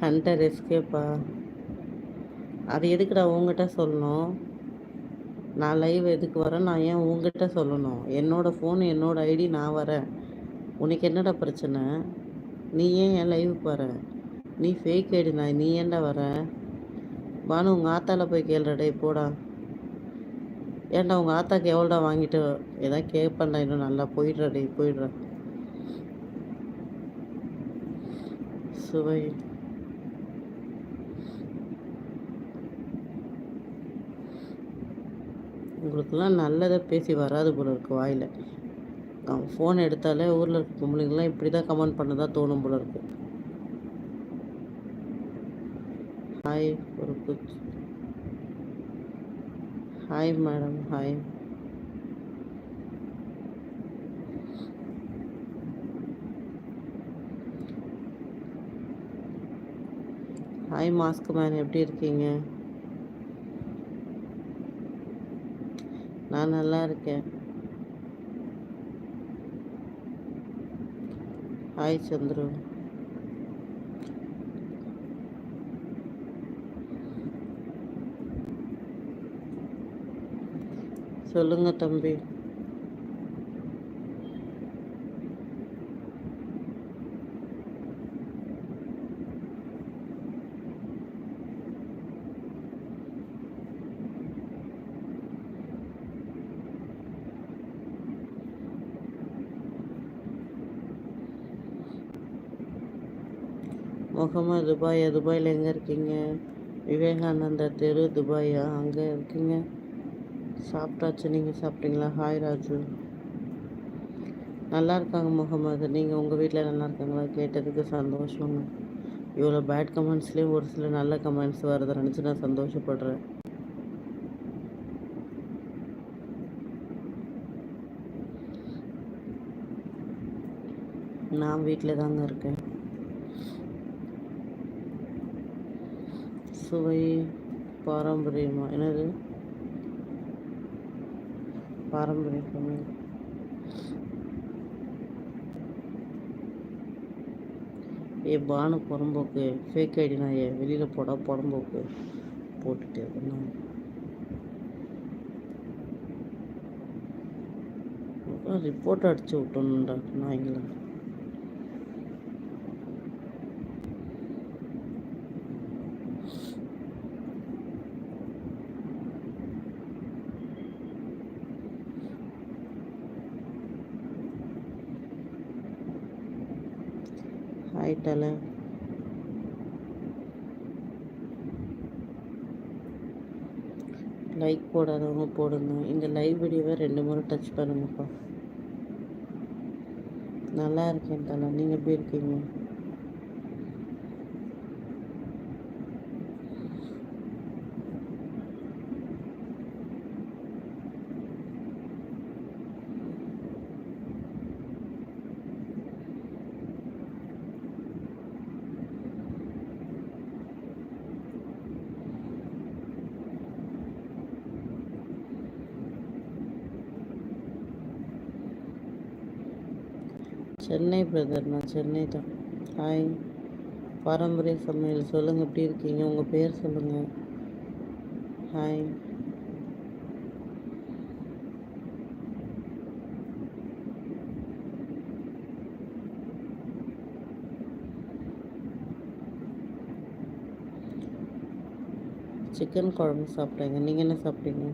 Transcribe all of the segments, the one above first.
Hunter எஸ்கேப்பா? அது எதுக்குடா உங்ககிட்ட சொல்லணும்? நான் லைவ் எதுக்கு வரேன்? நான் ஏன் உங்ககிட்ட சொல்லணும்? என்னோடய ஃபோன் என்னோடய ஐடி, நான் வரேன். உனக்கு என்னடா பிரச்சனை? நீ ஏன் என் லைவுக்கு வர? நீ ஃபேக் ஐடி, நான் நீ ஏன்டா வர? பானு உங்கள் ஆத்தால போய் கேளுடா, போடா. ஏன்டா உங்கள் ஆத்தாக்கு எவ்வளோடா வாங்கிட்டு எதாவது கேட்பேன்டா, இன்னும் நல்லா போயிடுறா போயிடுறா. சுவை உங்களுக்கெல்லாம் நல்லதை பேசி வராது போல இருக்கு வாயில். ஃபோன் எடுத்தாலே ஊரில் இருக்க பொம்பளைங்களாம் இப்படி தான் கமெண்ட் பண்ண தான் தோணும் போல இருக்கு. ஹாய் ஒரு குச். Hi madam, hi. Hi mask man, எப்படி இருக்கீங்க? நான் நல்லா இருக்கேன். ஹாய் சந்துரு. சொல்லுங்க தம்பி. முகமது துபாயா? துபாயில் எங்கே இருக்கீங்க? விவேகானந்தா தெரு துபாயா? அங்கே இருக்கீங்க. சாப்பிட்டாச்சு, நீங்கள் சாப்பிட்டீங்களா? ஹாய் ராஜு. நல்லா இருக்காங்க முகமது. நீங்கள் உங்கள் வீட்டில் நல்லா இருக்காங்களா? கேட்டதுக்கு சந்தோஷங்க. இவ்வளோ பேட் கமெண்ட்ஸ்லேயும் ஒரு சில நல்ல கமெண்ட்ஸ் வரதை நினச்சி நான் சந்தோஷப்படுறேன். நான் வீட்டில் தாங்க இருக்கேன். சுவை பாரம்பரியமா? என்னது பாரம்பரிய சமையல்? பானு புறம்போக்கு ஃபேக் ஐடி நான் வெளியில் போட புறம்போக்கு போட்டுட்டு இருக்கேன். ரிப்போர்ட் அடிச்சு விட்டணும்டா நாய்ங்களா. ஆயிட்டால லைக் போடாதவங்க போடுங்க. இந்த லைவ் வீடியோவை 2 முறை டச் பண்ணுங்கப்பா. நல்லா இருக்கேன் தலை, நீங்கள் எப்படி இருக்கீங்க? சென்னை பிரதர், நான் சென்னை தான். ஹாய் பாரம்பரிய சமையல், சொல்லுங்கள் எப்படி இருக்கீங்க? உங்கள் பேர் சொல்லுங்கள். ஹாய். சிக்கன் குழம்பு சாப்பிட்டேங்க. நீங்கள் என்ன சாப்பிட்டீங்க?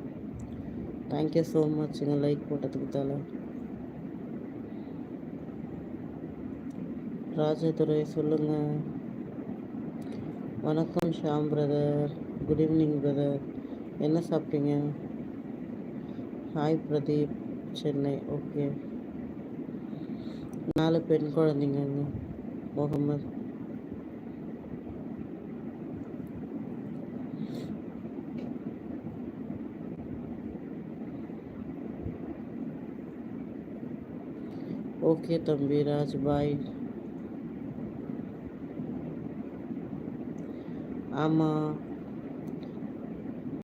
தேங்க்யூ ஸோ மச்சுங்க லைக் போட்டதுக்கு தலை. ராஜதுரை சொல்லுங்கள். வணக்கம் Sham brother, good evening brother. என்ன சாப்பிட்டீங்க? ஹாய் பிரதீப், சென்னை. ஓகே. 4 பெண் குழந்தைங்கங்க. முகமது. ஓகே தம்பி ராஜ், பாய். ஆமாம்,